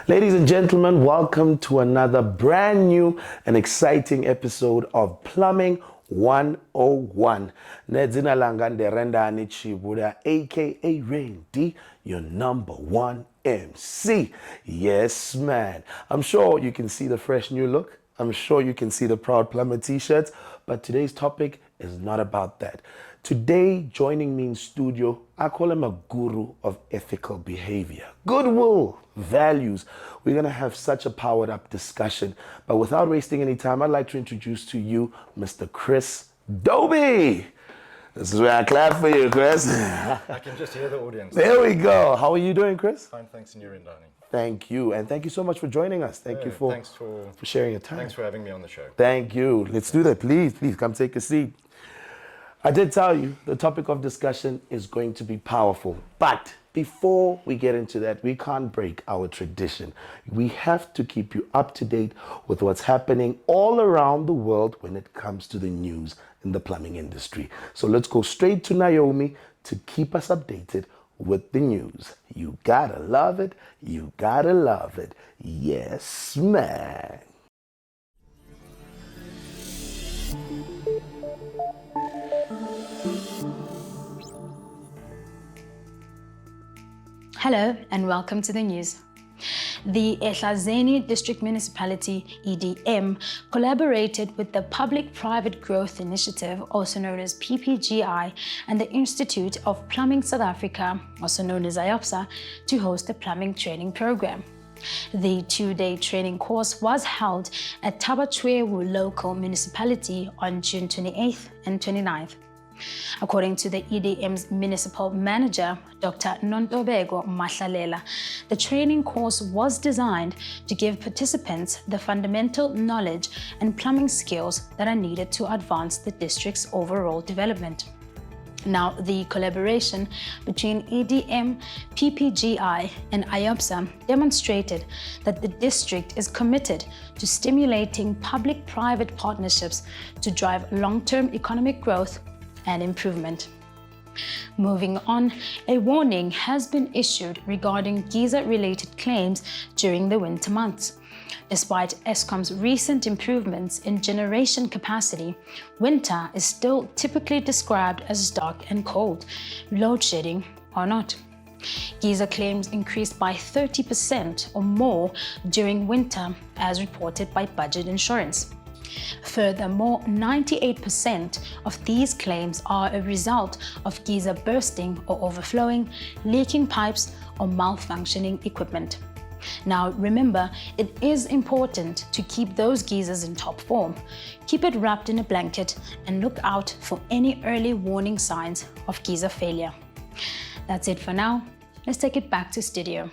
Ladies and gentlemen, welcome to another brand new and exciting episode of Plumbing 101. Nedzina Langande Rendani Chibuda, aka Randy, your number one MC. Yes, man. I'm sure you can see the fresh new look. I'm sure you can see the Proud Plumber t-shirts, but today's topic is not about that. Today, joining me in studio, I call him a guru of ethical behavior, goodwill, values. We're going to have such a powered up discussion. But without wasting any time, I'd like to introduce to you Mr. Kris Dobie. This is where I clap for you, Kris. I can just hear the audience. There we go. How are you doing, Kris? Fine, thanks, and you're in, Danny. Thank you. And thank you so much for joining us. Thank you for sharing your time. Thanks for having me on the show. Thank you. Let's do that. Please come take a seat. I did tell you the topic of discussion is going to be powerful. But before we get into that, we can't break our tradition. We have to keep you up to date with what's happening all around the world when it comes to the news in the plumbing industry. So let's go straight to Naomi to keep us updated with the news. You gotta love it. You gotta love it. Yes, man. Hello and welcome to the news. The Ehlazeni District Municipality, EDM, collaborated with the Public-Private Growth Initiative, also known as PPGI, and the Institute of Plumbing South Africa, also known as IOPSA, to host a plumbing training program. The two-day training course was held at Tabatwewu local municipality on June 28th and 29th. According to the EDM's municipal manager, Dr. Nontobeko Mahlalela, the training course was designed to give participants the fundamental knowledge and plumbing skills that are needed to advance the district's overall development. Now, the collaboration between EDM, PPGI, and IOPSA demonstrated that the district is committed to stimulating public-private partnerships to drive long-term economic growth and improvement. Moving on, a warning has been issued regarding geyser-related claims during the winter months. Despite Eskom's recent improvements in generation capacity, winter is still typically described as dark and cold, load shedding or not. Geyser claims increased by 30% or more during winter, as reported by Budget Insurance. Furthermore, 98% of these claims are a result of geyser bursting or overflowing, leaking pipes, or malfunctioning equipment. Now remember, it is important to keep those geysers in top form. Keep it wrapped in a blanket and look out for any early warning signs of geyser failure. That's it for now. Let's take it back to studio.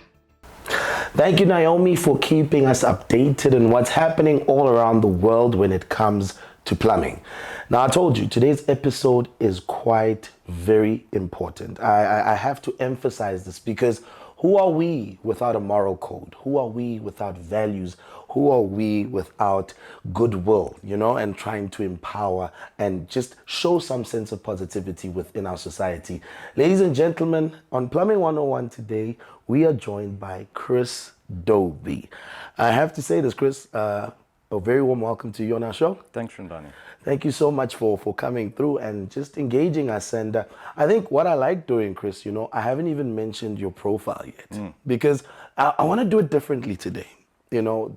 Thank you, Naomi, for keeping us updated on what's happening all around the world when it comes to plumbing. Now, I told you, today's episode is quite very important. I have to emphasize this because who are we without a moral code? Who are we without values? Who are we without goodwill, and trying to empower and just show some sense of positivity within our society? Ladies and gentlemen, on Plumbing 101 today, we are joined by Kris Dobie. I have to say this, Kris, a very warm welcome to you on our show. Thanks, Rindani. Thank you so much for coming through and just engaging us. And I think what I like doing, Kris, I haven't even mentioned your profile yet because I want to do it differently today.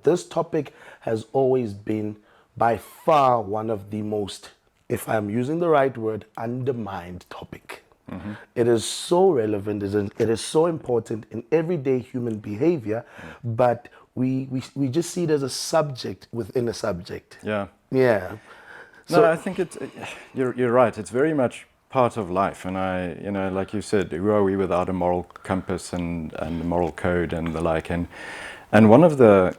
This topic has always been by far one of the most, if I'm using the right word, undermined topic. Mm-hmm. It is so relevant, it is so important in everyday human behavior, but we just see it as a subject within a subject. Yeah. Yeah. No, I think you're right. It's very much part of life. And like you said, who are we without a moral compass and a moral code and the like? And one of the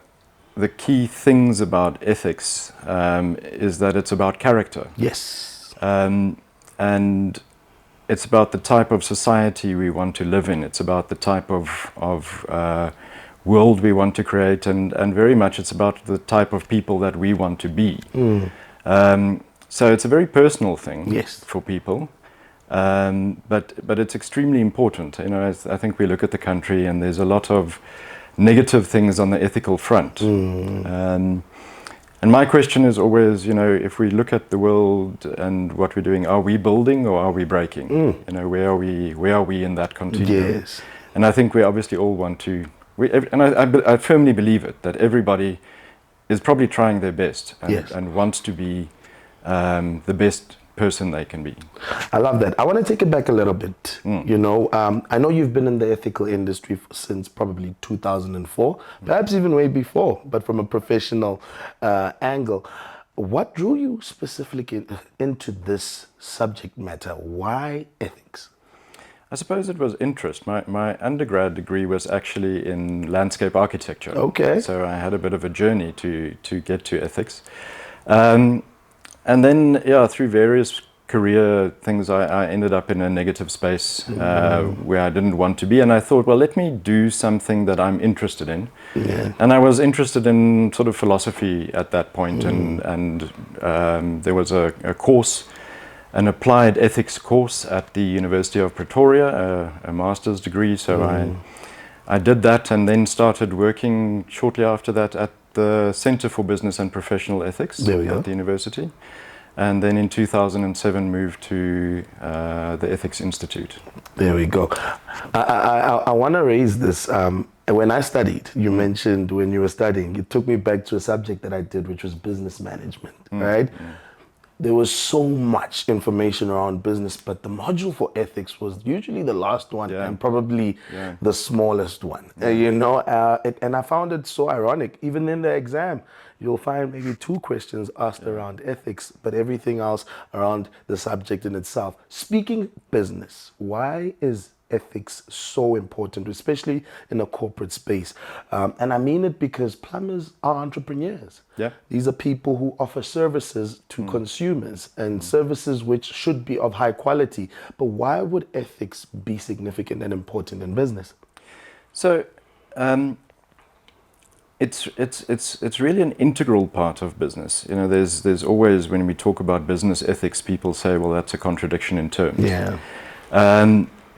key things about ethics is that it's about character. Yes. And it's about the type of society we want to live in. It's about the type of world we want to create, and very much it's about the type of people that we want to be. So it's a very personal thing for people. But it's extremely important. I think we look at the country and there's a lot of negative things on the ethical front. And my question is always, you know, if we look at the world and what we're doing, are we building or are we breaking? You know, where are we in that continuum? Yes. And I think we obviously all want to, I firmly believe it, that everybody is probably trying their best and, Yes. and wants to be the best person they can be. I love that. I want to take it back a little bit. You know, I know you've been in the ethical industry since probably 2004, perhaps even way before, but from a professional angle. What drew you specifically into this subject matter? Why ethics? I suppose it was interest. My undergrad degree was actually in landscape architecture. Okay. So I had a bit of a journey to get to ethics. And then, yeah, through various career things, I ended up in a negative space where I didn't want to be. And I thought, well, let me do something that I'm interested in. Yeah. And I was interested in sort of philosophy at that point. And there was a course, an applied ethics course at the University of Pretoria, a master's degree. So I did that and then started working shortly after that at the Center for Business and Professional Ethics at the university. And then in 2007 moved to the Ethics Institute. There we go. I want to raise this. When I studied, you mentioned when you were studying, it took me back to a subject that I did, which was business management, right? There was so much information around business, but the module for ethics was usually the last one and probably the smallest one. You know, and I found it so ironic. Even in the exam, you'll find maybe 2 questions asked around ethics, but everything else around the subject in itself. Speaking business, why is ethics so important, especially in a corporate space? And I mean it because plumbers are entrepreneurs. Yeah. These are people who offer services to consumers and services which should be of high quality. But why would ethics be significant and important in business? So it's really an integral part of business. You know, there's always, when we talk about business ethics, people say, well, that's a contradiction in terms. Yeah.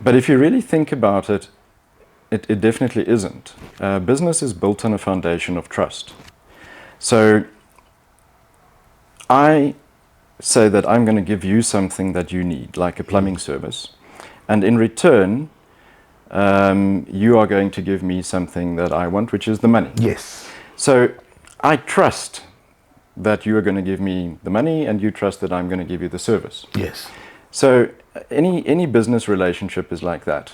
But if you really think about it, it definitely isn't. Business is built on a foundation of trust. So I say that I'm going to give you something that you need, like a plumbing service. And in return, you are going to give me something that I want, which is the money. Yes. So I trust that you are going to give me the money, and you trust that I'm going to give you the service. Yes. So any business relationship is like that.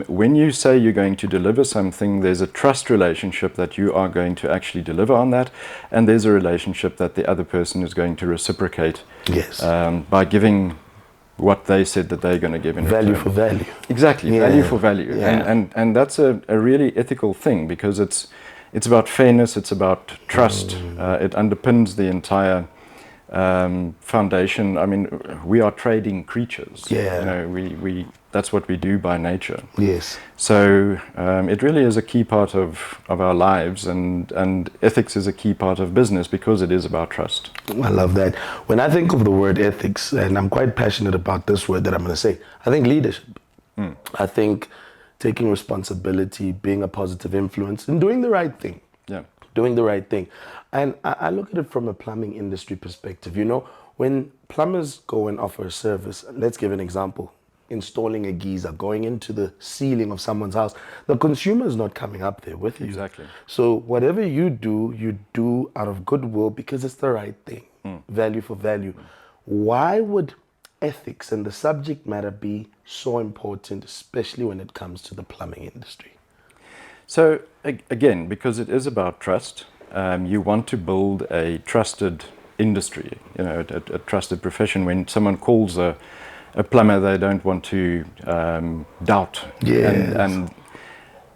When you say you're going to deliver something, there's a trust relationship that you are going to actually deliver on that, and there's a relationship that the other person is going to reciprocate by giving what they said that they're going to give in value return. for value. Exactly, value for value. And that's a really ethical thing, because it's about fairness, it's about trust. It underpins the entire foundation. I mean, we are trading creatures. You know, that's what we do by nature. Yes. So it really is a key part of our lives, and ethics is a key part of business because it is about trust. I love that. When I think of the word ethics, and I'm quite passionate about this word that I'm going to say, I think leadership. I think taking responsibility, being a positive influence, and doing the right thing. Yeah. Doing the right thing. And I look at it from a plumbing industry perspective. You know, when plumbers go and offer a service, let's give an example. Installing a geyser, going into the ceiling of someone's house, the consumer is not coming up there with you. Exactly. So whatever you do out of goodwill because it's the right thing. Value for value. Why would ethics and the subject matter be so important, especially when it comes to the plumbing industry? So again, because it is about trust, you want to build a trusted industry, you know, a trusted profession. When someone calls a plumber, they don't want to doubt. Yes.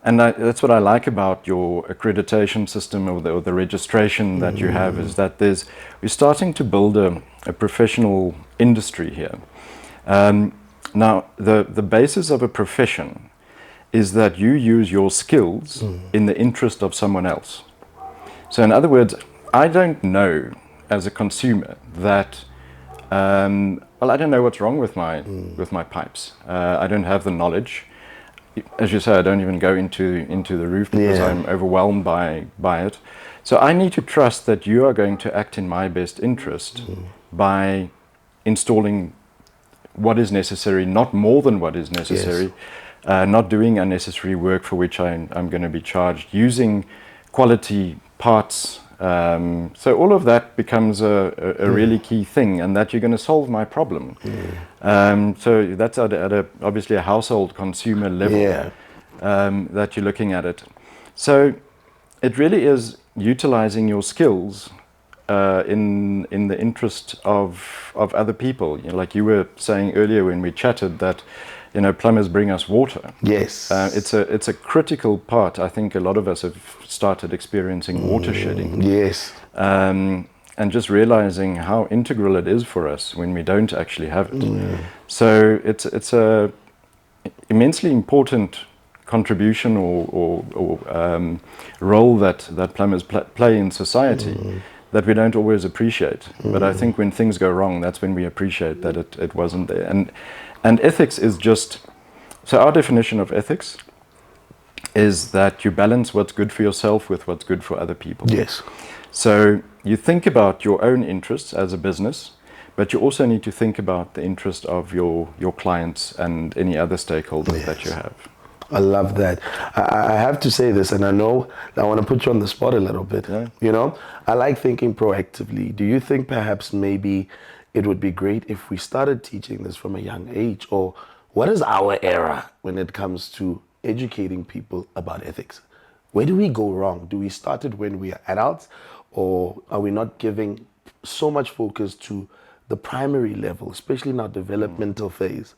And that's what I like about your accreditation system, or the registration that you have, is that we're starting to build a professional industry here. Now, the basis of a profession is that you use your skills in the interest of someone else. So in other words, I don't know as a consumer that well, I don't know what's wrong with my pipes. I don't have the knowledge. as you say, I don't even go into the roof because Yeah. I'm overwhelmed by it. So I need to trust that you are going to act in my best interest by installing what is necessary, not more than what is necessary, not doing unnecessary work for which I'm going to be charged, using quality parts. So all of that becomes a really key thing, and that you're going to solve my problem. So that's at obviously a household consumer level Yeah. that you're looking at it. So it really is utilizing your skills in the interest of other people. You know, like you were saying earlier when we chatted that, you know, plumbers bring us water. Yes. It's a critical part. I think a lot of us have started experiencing water shedding. Yes. And just realizing how integral it is for us when we don't actually have it. So it's a immensely important contribution or role that plumbers play in society that we don't always appreciate. But I think when things go wrong, that's when we appreciate that it wasn't there. And ethics is just, so our definition of ethics is that you balance what's good for yourself with what's good for other people. Yes. So you think about your own interests as a business, but you also need to think about the interest of your clients and any other stakeholders that you have. I love that. I have to say this, and I know I want to put you on the spot a little bit. Yeah. You know, I like thinking proactively. Do you think perhaps maybe it would be great if we started teaching this from a young age? Or what is our era when it comes to educating people about ethics? Where do we go wrong? Do we start it when we are adults, or are we not giving so much focus to the primary level, especially in our developmental phase?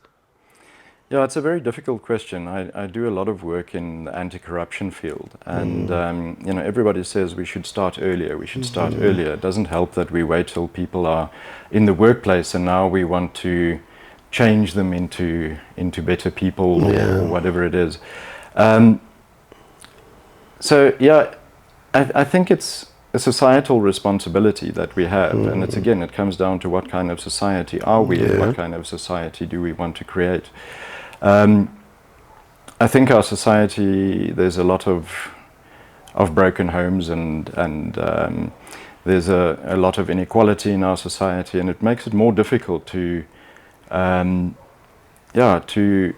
Yeah, it's a very difficult question. I do a lot of work in the anti-corruption field, and you know, everybody says we should start earlier. We should start earlier. It doesn't help that we wait till people are in the workplace, and now we want to change them into better people or whatever it is. So yeah, I think it's a societal responsibility that we have, and it's again, it comes down to what kind of society are we, and what kind of society do we want to create. I think our society, there's a lot of broken homes, and there's a lot of inequality in our society, and it makes it more difficult to to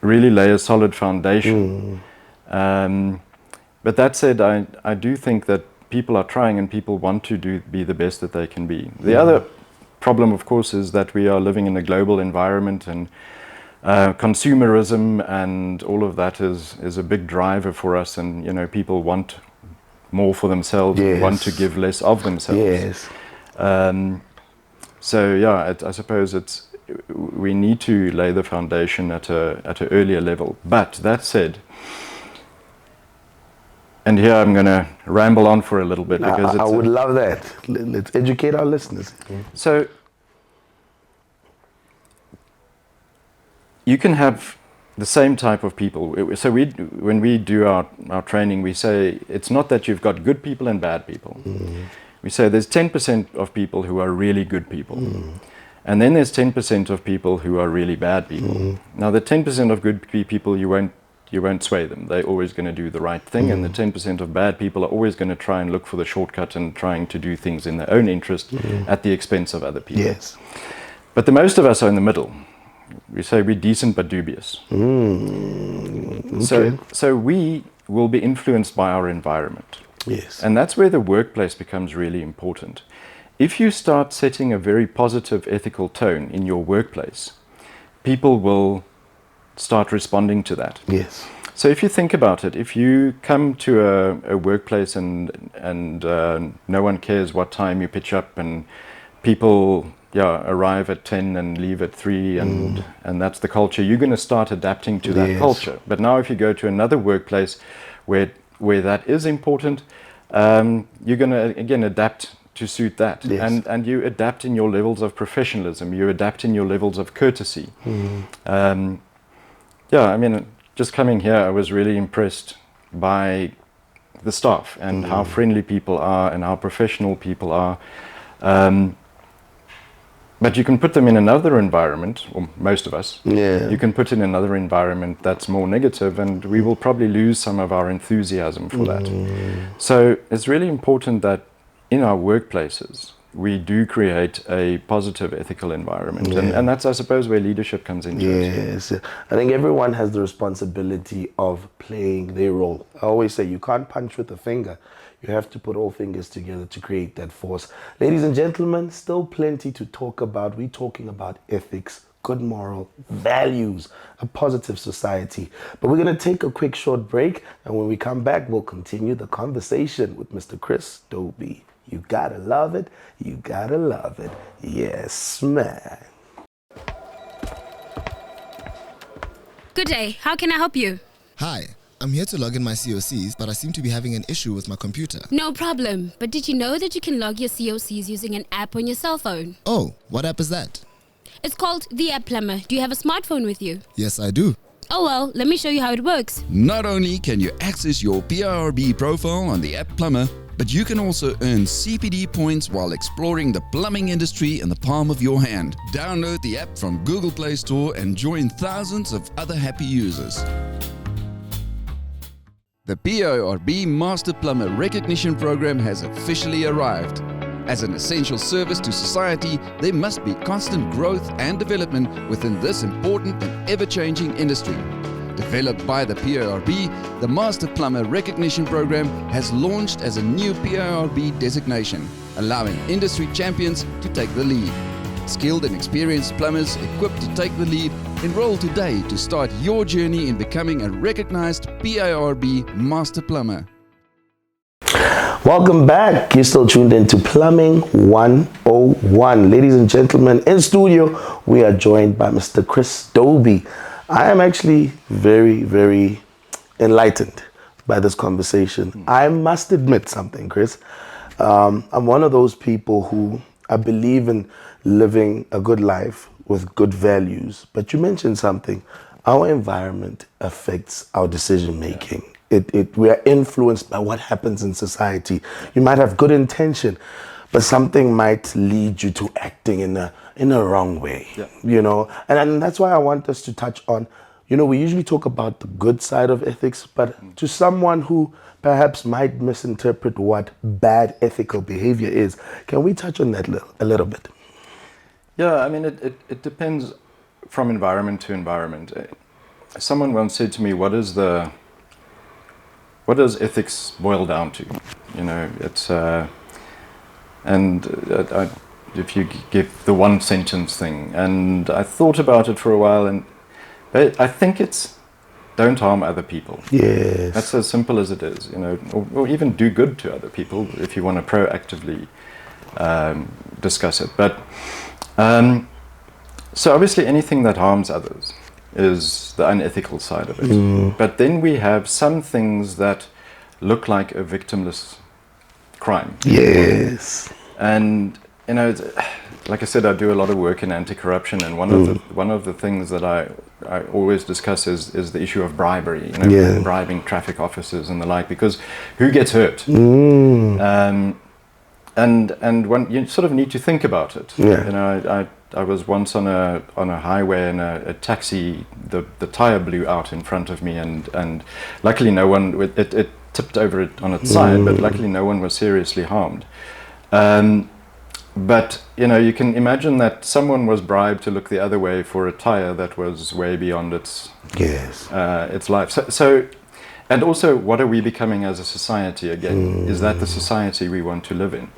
really lay a solid foundation. But that said, I do think that people are trying, and people want to be the best that they can be. The other problem, of course, is that we are living in a global environment, and consumerism and all of that is a big driver for us, and you know, people want more for themselves, want to give less of themselves. So yeah, I suppose we need to lay the foundation at an earlier level. But that said, and here I'm going to ramble on for a little bit, because I would love that. Let's educate our listeners. So you can have the same type of people. So when we do our training, we say it's not that you've got good people and bad people. We say there's 10% of people who are really good people. And then there's 10% of people who are really bad people. Now the 10% of good people, you won't sway them. They're always going to do the right thing. And the 10% of bad people are always going to try and look for the shortcut and trying to do things in their own interest at the expense of other people. Yes. But the most of us are in the middle. We say we're decent but dubious. Okay. So we will be influenced by our environment. Yes. And that's where the workplace becomes really important. If you start setting a very positive ethical tone in your workplace, people will start responding to that. Yes. So if you think about it, if you come to a workplace and no one cares what time you pitch up, and people arrive at 10 and leave at 3, and that's the culture, you're going to start adapting to that culture. But now if you go to another workplace where that is important, you're going to again adapt to suit that. And you adapt in your levels of professionalism, you adapt in your levels of courtesy. I mean, just coming here, I was really impressed by the staff and how friendly people are and how professional people are. But you can put them in another environment, or most of us. Yeah. You can put in another environment that's more negative, and we will probably lose some of our enthusiasm for that. So it's really important that in our workplaces, we do create a positive ethical environment. And that's, I suppose, where leadership comes into it. Yes. I think everyone has the responsibility of playing their role. I always say you can't punch with a finger. You have to put all fingers together to create that force. Ladies and gentlemen, still plenty to talk about. We're talking about ethics, good moral values, a positive society. But we're going to take a quick short break. And when we come back, we'll continue the conversation with Mr. Kris Dobie. You gotta love it. You gotta love it. Yes, man. Good day. How can I help you? Hi, I'm here to log in my COCs, but I seem to be having an issue with my computer. No problem. But did you know that you can log your COCs using an app on your cell phone? Oh, what app is that? It's called the App Plumber. Do you have a smartphone with you? Yes, I do. Oh well, let me show you how it works. Not only can you access your PIRB profile on the App Plumber, but you can also earn CPD points while exploring the plumbing industry in the palm of your hand. Download the app from Google Play Store and join thousands of other happy users. The PIRB Master Plumber Recognition Program has officially arrived. As an essential service to society, there must be constant growth and development within this important and ever-changing industry. Developed by the PIRB, the Master Plumber Recognition Program has launched as a new PIRB designation, allowing industry champions to take the lead. Skilled and experienced plumbers equipped to take the lead, enroll today to start your journey in becoming a recognized PIRB Master Plumber. Welcome back. You're still tuned into Plumbing 101. Ladies and gentlemen, in studio, we are joined by Mr. Kris Dobie. I am actually very, very enlightened by this conversation. I must admit something, Kris. I'm one of those people who I believe in living a good life with good values. But you mentioned something. Our environment affects our decision making. We are influenced by what happens in society. You might have good intention, but something might lead you to acting in a wrong way, you know. And that's why I want us to touch on, you know, we usually talk about the good side of ethics, but to someone who perhaps might misinterpret what bad ethical behavior is, can we touch on that a little bit? Yeah, I mean, it depends from environment to environment. Someone once said to me, what does ethics boil down to? You know, it's if you give the one sentence thing, and I thought about it for a while, and I think it's don't harm other people. Yes. That's as simple as it is, you know, or even do good to other people if you want to proactively discuss it. But so obviously anything that harms others is the unethical side of it. But then we have some things that look like a victimless crime. Yes. And you know, like I said, I do a lot of work in anti-corruption, and one of the things that I always discuss is the issue of bribery. You know, bribing traffic officers and the like, because who gets hurt? And when you sort of need to think about it. Yeah. You know, I was once on a highway, and a taxi, the tire blew out in front of me, and luckily no one, it tipped over it on its side, but luckily no one was seriously harmed. But you know, you can imagine that someone was bribed to look the other way for a tire that was way beyond its life. So and also, what are we becoming as a society again? Is that the society we want to live in?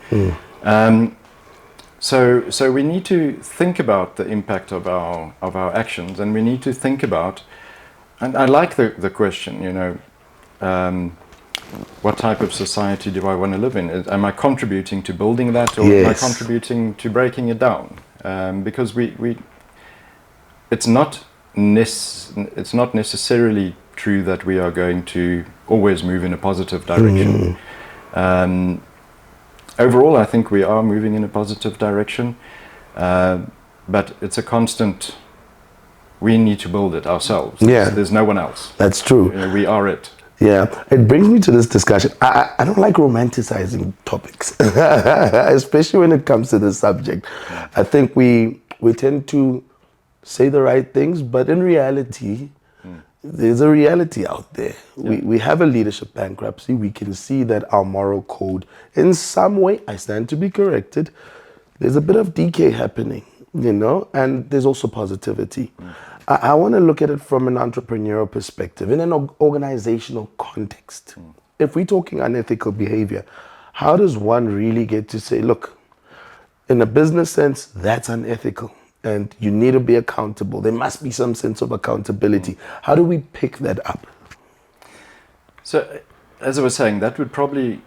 So we need to think about the impact of our actions, and we need to think about, and I like the question, you know, what type of society do I want to live in? Am I contributing to building that, or am I contributing to breaking it down? Because it's not necessarily true that we are going to always move in a positive direction. Overall, I think we are moving in a positive direction, but it's a constant. We need to build it ourselves. Yeah. There's no one else. That's true. You know, we are it. Yeah, it brings me to this discussion. I don't like romanticizing topics, especially when it comes to this subject. I think we tend to say the right things, but in reality, there's a reality out there. We have a leadership bankruptcy. We can see that our moral code, in some way, I stand to be corrected, there's a bit of decay happening, you know, and there's also positivity. I want to look at it from an entrepreneurial perspective, in an organizational context. If we're talking unethical behavior, how does one really get to say, look, in a business sense, that's unethical and you need to be accountable. There must be some sense of accountability. How do we pick that up? So, as I was saying, that would probably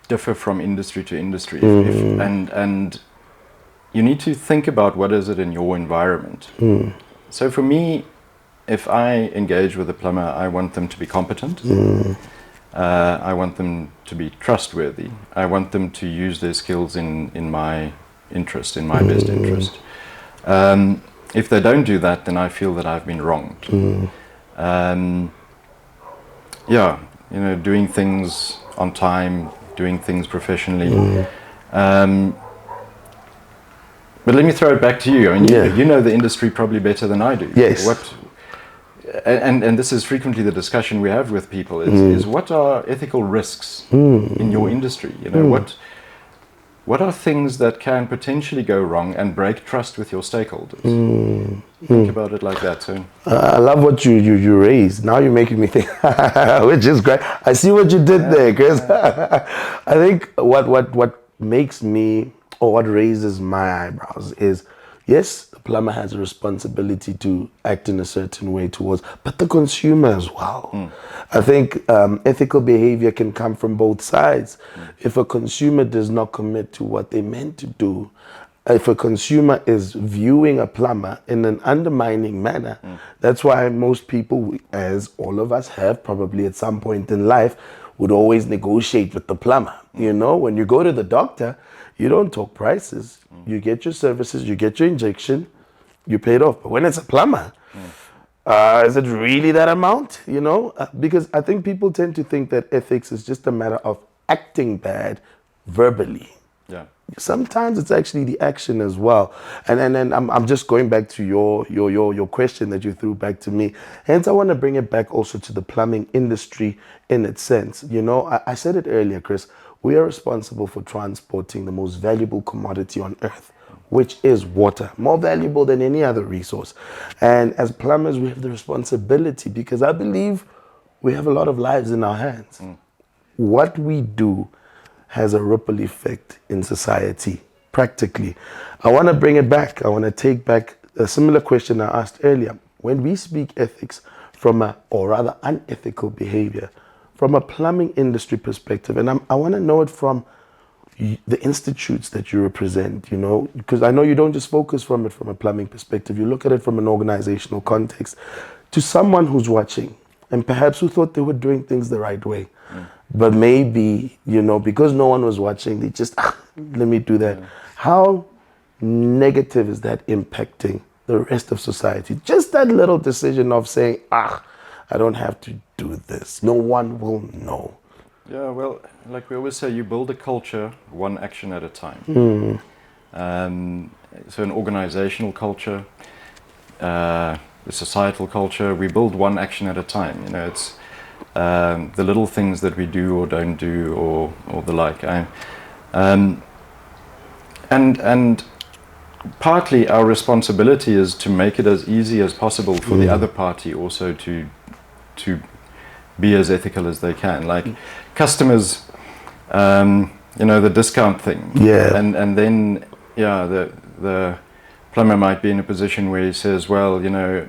differ from industry to industry. And you need to think about what is it in your environment. So for me, if I engage with a plumber, I want them to be competent. I want them to be trustworthy. I want them to use their skills in my interest, in my best interest. If they don't do that, then I feel that I've been wronged. Yeah, you know, doing things on time, doing things professionally. But let me throw it back to you. I mean, you know the industry probably better than I do. Yes. And this is frequently the discussion we have with people is what are ethical risks in your industry? You know, what are things that can potentially go wrong and break trust with your stakeholders? Think about it like that. So I love what you raised. Now you're making me think, which is great. I see what you did there, Kris. I think what makes me, or what raises my eyebrows is, yes, the plumber has a responsibility to act in a certain way towards, but the consumer as well. I think ethical behavior can come from both sides. If a consumer does not commit to what they meant to do, if a consumer is viewing a plumber in an undermining manner, that's why most people, as all of us have probably at some point in life, would always negotiate with the plumber. You know, when you go to the doctor, you don't talk prices. You get your services, you get your injection, you pay it off. But when it's a plumber, is it really that amount? You know, because I think people tend to think that ethics is just a matter of acting bad verbally. yeah. Sometimes it's actually the action as well. And then I'm just going back to your question that you threw back to me. Hence, I want to bring it back also to the plumbing industry in its sense. You know, I said it earlier, Kris, we are responsible for transporting the most valuable commodity on earth, which is water, more valuable than any other resource. And as plumbers, we have the responsibility, because I believe we have a lot of lives in our hands. What we do has a ripple effect in society, practically. I want to bring it back. I want to take back a similar question I asked earlier. When we speak ethics from or rather unethical behavior, from a plumbing industry perspective, and I want to know it from the institutes that you represent, you know, because I know you don't just focus from it from a plumbing perspective. You look at it from an organizational context. To someone who's watching and perhaps who thought they were doing things the right way, but maybe, you know, because no one was watching, they just, let me do that. How negative is that impacting the rest of society? Just that little decision of saying, I don't have to do this. No one will know. Yeah, well, like we always say, you build a culture one action at a time. So an organizational culture, the societal culture, we build one action at a time. You know, it's the little things that we do or don't do, or the like. And partly our responsibility is to make it as easy as possible for the other party also to be as ethical as they can. Like customers, you know, the discount thing. Yeah. And then, the plumber might be in a position where he says, well, you know,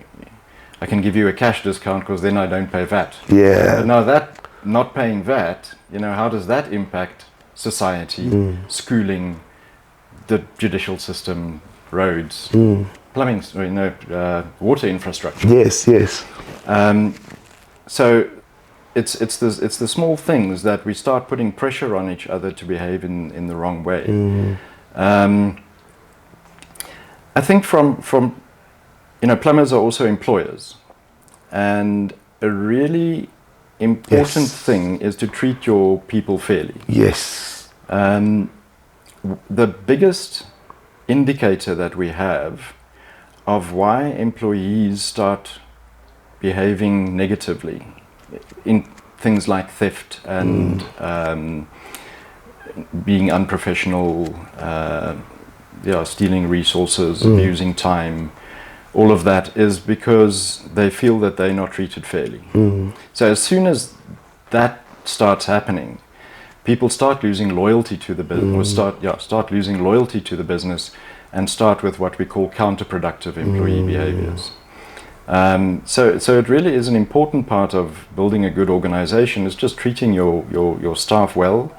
I can give you a cash discount because then I don't pay VAT. Yeah. But now that not paying VAT, you know, how does that impact society, schooling, the judicial system, roads, plumbing, you know, water infrastructure? Yes, yes. So it's the small things that we start putting pressure on each other to behave in the wrong way. I think from you know, plumbers are also employers, and a really important thing is to treat your people fairly. Yes. The biggest indicator that we have of why employees start behaving negatively in things like theft and being unprofessional, stealing resources, abusing time, all of that is because they feel that they're not treated fairly. So as soon as that starts happening, people start losing loyalty to the business, or start losing loyalty to the business, and start with what we call counterproductive employee behaviors. So it really is an important part of building a good organization, is just treating your staff well,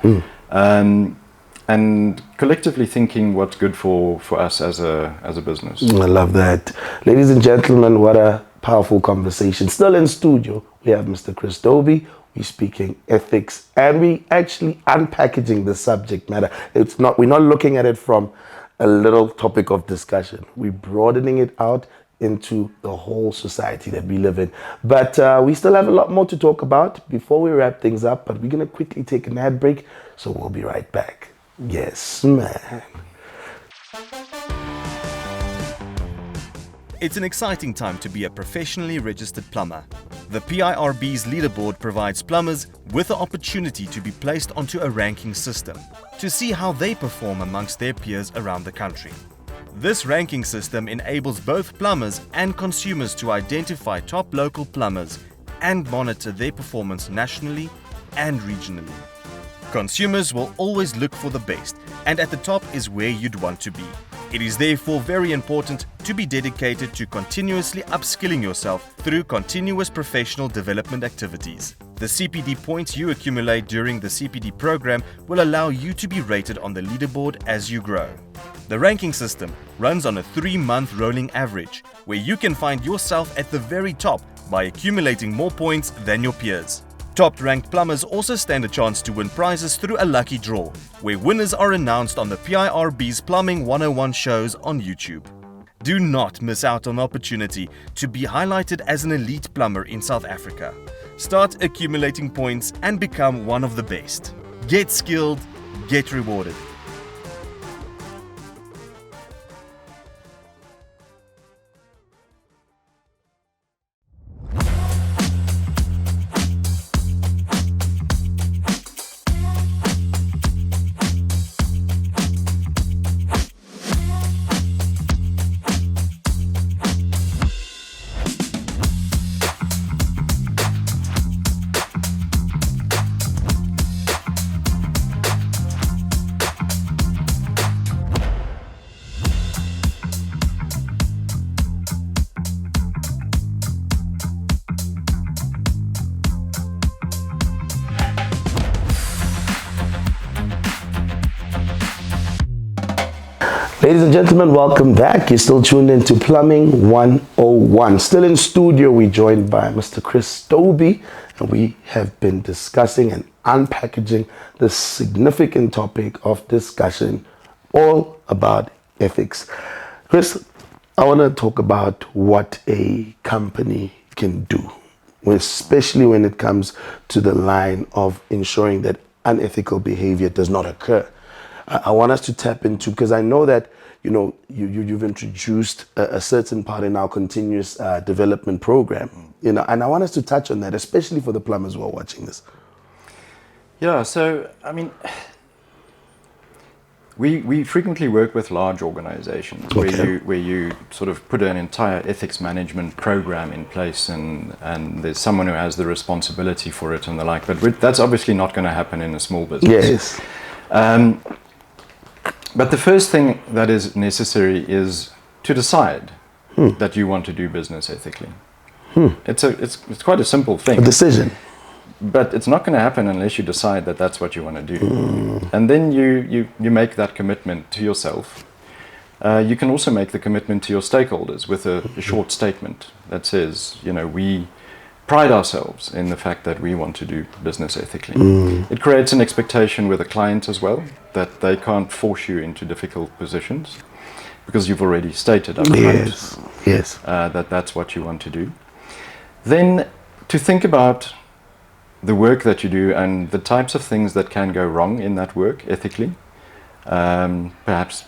and collectively thinking what's good for us as a business. I love that. Ladies and gentlemen, what a powerful conversation. Still in studio, we have Mr. Kris Dobie. We're speaking ethics, and we actually unpackaging the subject matter. We're not looking at it from a little topic of discussion. We're broadening it out into the whole society that we live in. But we still have a lot more to talk about before we wrap things up, but we're going to quickly take an ad break, so we'll be right back. Yes, man. It's an exciting time to be a professionally registered plumber. The PIRB's leaderboard provides plumbers with the opportunity to be placed onto a ranking system to see how they perform amongst their peers around the country. This ranking system enables both plumbers and consumers to identify top local plumbers and monitor their performance nationally and regionally. Consumers will always look for the best, and at the top is where you'd want to be. It is therefore very important to be dedicated to continuously upskilling yourself through continuous professional development activities. The CPD points you accumulate during the CPD program will allow you to be rated on the leaderboard as you grow. The ranking system runs on a 3-month rolling average, where you can find yourself at the very top by accumulating more points than your peers. Top-ranked plumbers also stand a chance to win prizes through a lucky draw, where winners are announced on the PIRB's Plumbing 101 shows on YouTube. Do not miss out on the opportunity to be highlighted as an elite plumber in South Africa. Start accumulating points and become one of the best. Get skilled, get rewarded. Ladies and gentlemen, welcome back. You're still tuned into Plumbing 101. Still in studio, we're joined by Mr. Kris Dobie, and we have been discussing and unpackaging the significant topic of discussion, all about ethics. Kris, I want to talk about what a company can do, especially when it comes to the line of ensuring that unethical behavior does not occur. I want us to tap into, because I know that you've introduced a certain part in our continuous development program, and I want us to touch on that, especially for the plumbers who are watching this. Yeah, so I mean, we frequently work with large organizations where you sort of put an entire ethics management program in place, and there's someone who has the responsibility for it and the like. But that's obviously not going to happen in a small business. Yes. But the first thing that is necessary is to decide that you want to do business ethically. It's quite a simple thing. A decision. But it's not going to happen unless you decide that that's what you want to do. And then you make that commitment to yourself. You can also make the commitment to your stakeholders with a short statement that says, we pride ourselves in the fact that we want to do business ethically. It creates an expectation with the client as well, that they can't force you into difficult positions, because you've already stated up front that that's what you want to do. Then to think about the work that you do and the types of things that can go wrong in that work ethically. Perhaps,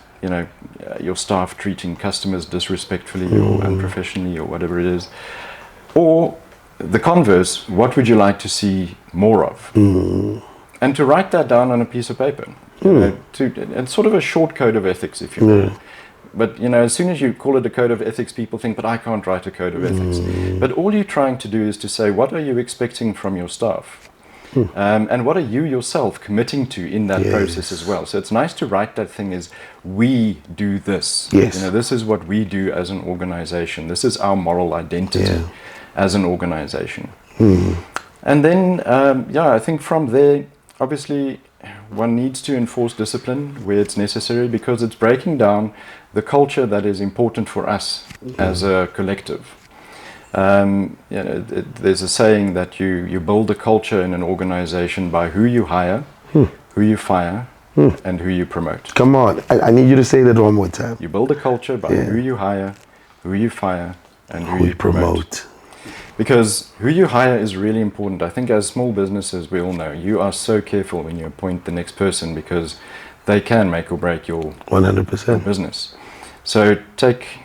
your staff treating customers disrespectfully or unprofessionally or whatever it is. Or the converse, what would you like to see more of? And to write that down on a piece of paper. It's sort of a short code of ethics, if you will. But, as soon as you call it a code of ethics, people think, but I can't write a code of ethics. But all you're trying to do is to say, what are you expecting from your staff? And what are you yourself committing to in that process as well? So it's nice to write that thing as, we do this. Yes. This is what we do as an organization. This is our moral identity as an organization. And then, I think from there, obviously, one needs to enforce discipline where it's necessary, because it's breaking down the culture that is important for us as a collective. There's a saying that you build a culture in an organization by who you hire, who you fire, and who you promote. Come on, I need you to say that one more time. You build a culture by who you hire, who you fire, and who you promote. Because who you hire is really important. I think as small businesses, we all know, you are so careful when you appoint the next person, because they can make or break your 100% business. So take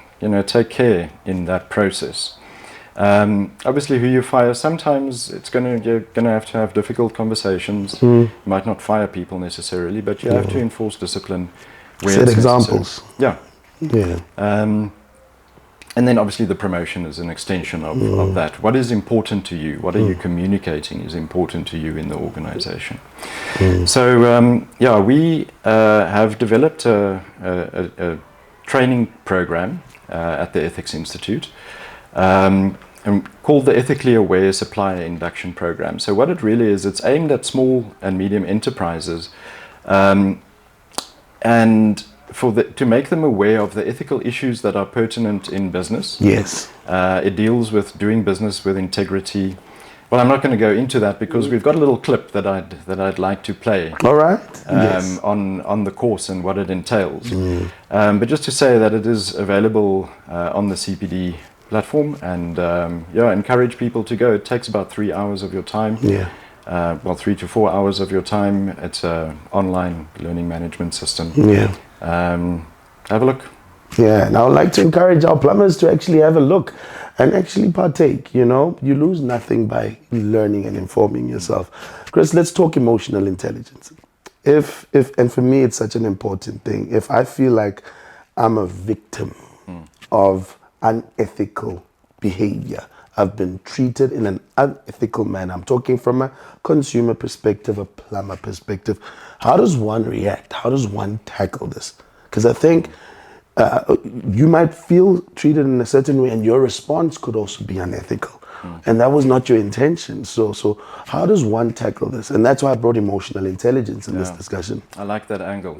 care in that process. Obviously, who you fire, sometimes you're gonna have to have difficult conversations. You might not fire people necessarily, but you have to enforce discipline. Set examples. Necessary. And then obviously the promotion is an extension of that. What is important to you? What are you communicating is important to you in the organization? So we have developed a training program at the Ethics Institute called the Ethically Aware Supplier Induction Program. So what it really is, it's aimed at small and medium enterprises, and to make them aware of the ethical issues that are pertinent in business. Yes. It deals with doing business with integrity. Well, I'm not going to go into that because we've got a little clip that I'd like to play. All right. On the course and what it entails. But just to say that it is available on the CPD platform, and encourage people to go. It takes about 3 hours of your time. 3 to 4 hours of your time. It's an online learning management system. Have a look. And I would like to encourage our plumbers to actually have a look and actually partake. You lose nothing by learning and informing yourself. Kris, let's talk emotional intelligence. And for me, it's such an important thing. If I feel like I'm a victim of unethical behavior, I've been treated in an unethical manner. I'm talking from a consumer perspective, a plumber perspective. How does one react? How does one tackle this? Because I think you might feel treated in a certain way and your response could also be unethical. And that was not your intention. So how does one tackle this? And that's why I brought emotional intelligence in this discussion. I like that angle.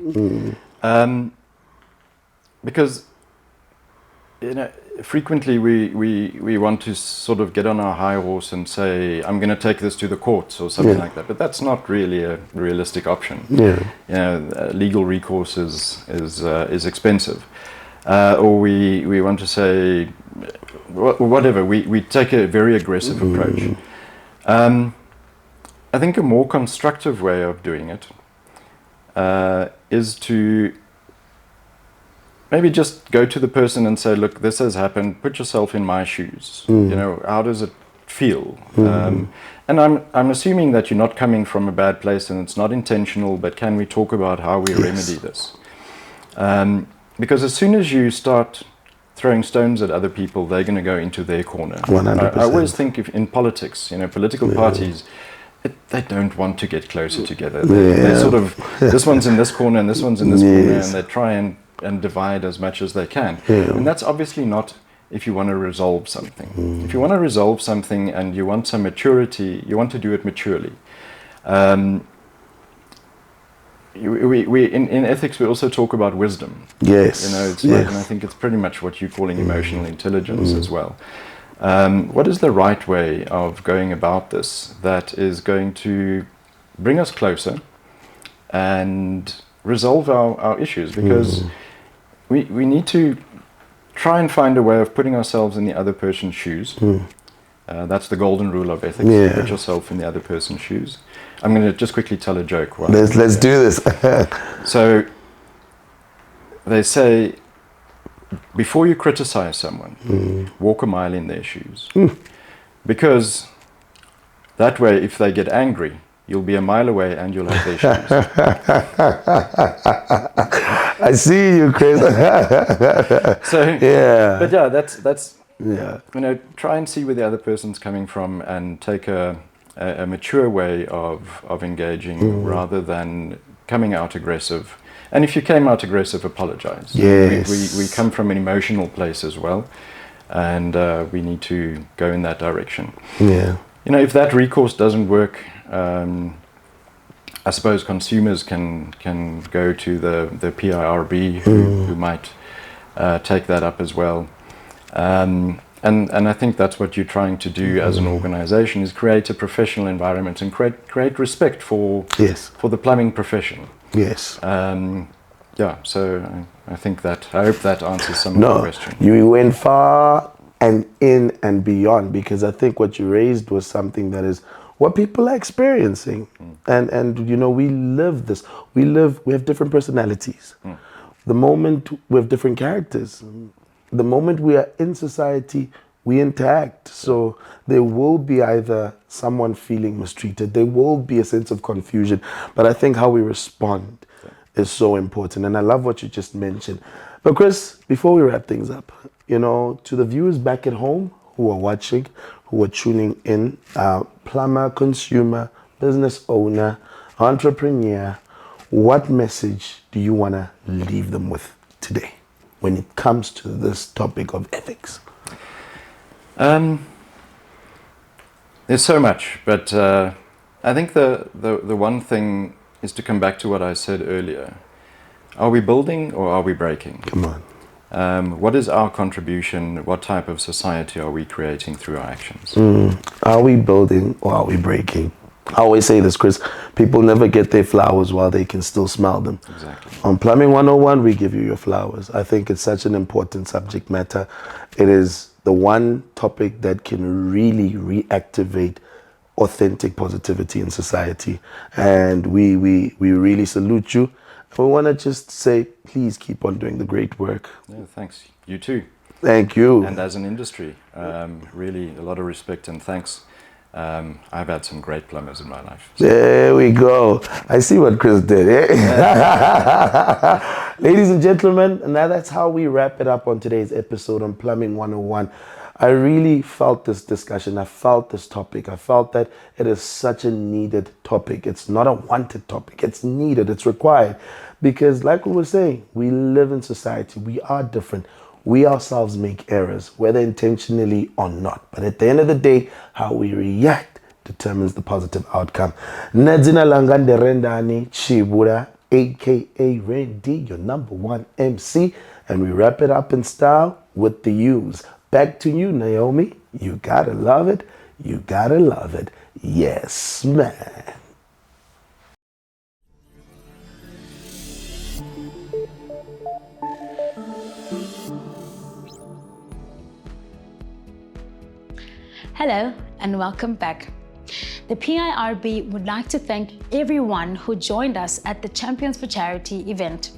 Because frequently we want to sort of get on our high horse and say, I'm going to take this to the courts or something like that. But that's not really a realistic option. Legal recourse is expensive. Or we want to say, whatever, we take a very aggressive approach. I think a more constructive way of doing it is to maybe just go to the person and say, look, this has happened, put yourself in my shoes. How does it feel? And I'm assuming that you're not coming from a bad place and it's not intentional, but can we talk about how we remedy this? Because as soon as you start throwing stones at other people, they're going to go into their corner. 100%. I always think in politics, political parties, they don't want to get closer together. They're sort of, this one's in this corner and this one's in this corner, and they try and divide as much as they can. And that's obviously not if you want to resolve something. If you want to resolve something and you want some maturity, you want to do it maturely. In ethics, we also talk about wisdom. And I think it's pretty much what you're calling emotional intelligence as well. What is the right way of going about this that is going to bring us closer and resolve our issues? Because we need to try and find a way of putting ourselves in the other person's shoes That's the golden rule of ethics. Yeah. Put yourself in the other person's shoes. I'm going to just quickly tell a joke. Let's do this. So they say, before you criticize someone, walk a mile in their shoes. Because that way, if they get angry, you'll be a mile away and you'll have their shoes. I see you, Kris. So, yeah. but yeah, that's Yeah. you know, try and see where the other person's coming from and take a mature way of engaging rather than coming out aggressive. And if you came out aggressive, apologize. Yes. We come from an emotional place as well, and we need to go in that direction. Yeah. You know, if that recourse doesn't work, I suppose consumers can go to the PIRB who might take that up as well. And I think that's what you're trying to do as an organization, is create a professional environment and create respect for the plumbing profession. Yes. Yeah, so I think I hope that answers some of the question. You went far and in and beyond, because I think what you raised was something that is what people are experiencing. And you know, we live this. We have different personalities. The moment we have different characters. The moment we are in society, we interact. So there will be either someone feeling mistreated, there will be a sense of confusion, but I think how we respond is so important. And I love what you just mentioned. But Kris, before we wrap things up, you know, to the viewers back at home who are watching, who are tuning in, plumber, consumer, business owner, entrepreneur, what message do you want to leave them with today when it comes to this topic of ethics? There's so much, but I think the one thing is to come back to what I said earlier. Are we building or are we breaking? Come on. What is our contribution? What type of society are we creating through our actions? Are we building or are we breaking? I always say this, Kris, people never get their flowers while they can still smell them. Exactly. On Plumbing 101, we give you your flowers. I think it's such an important subject matter. It is the one topic that can really reactivate authentic positivity in society. And we really salute you. We want to just say, please keep on doing the great work. Yeah, thanks. You too. Thank you. And as an industry, really a lot of respect and thanks. I've had some great plumbers in my life. So. There we go. I see what Kris did. Eh? Ladies and gentlemen, now that's how we wrap it up on today's episode on Plumbing 101. I really felt this discussion. I felt this topic. I felt that it is such a needed topic. It's not a wanted topic. It's needed. It's required. Because like we were saying, we live in society. We are different. We ourselves make errors, whether intentionally or not. But at the end of the day, how we react determines the positive outcome. Nedzina Langande Rendani Chibura, aka Randy, your number one MC. And we wrap it up in style with the U's. Back to you, Naomi. You gotta love it. You gotta love it. Yes, man. Hello and welcome back. The PIRB would like to thank everyone who joined us at the Champions for Charity event.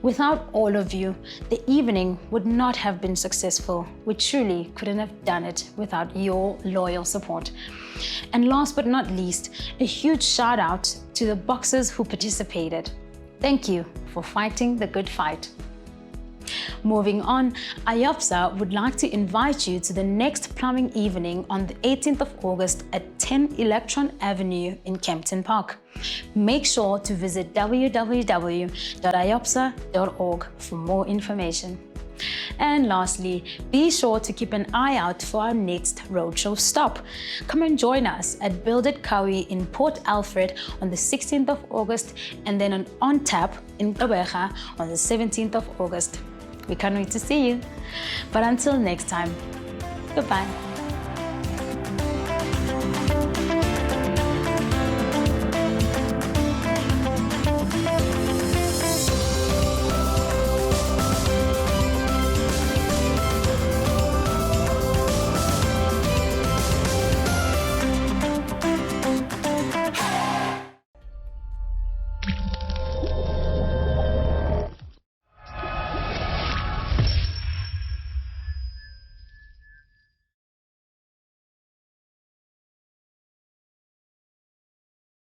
Without all of you, the evening would not have been successful. We truly couldn't have done it without your loyal support. And last but not least, a huge shout out to the boxers who participated. Thank you for fighting the good fight. Moving on, IOPSA would like to invite you to the next plumbing evening on the 18th of August at 10 Electron Avenue in Kempton Park. Make sure to visit www.iopsa.org for more information. And lastly, be sure to keep an eye out for our next roadshow stop. Come and join us at Build It Kawi in Port Alfred on the 16th of August and then on Tap in Gqeberha on the 17th of August. We can't wait to see you. But until next time, goodbye.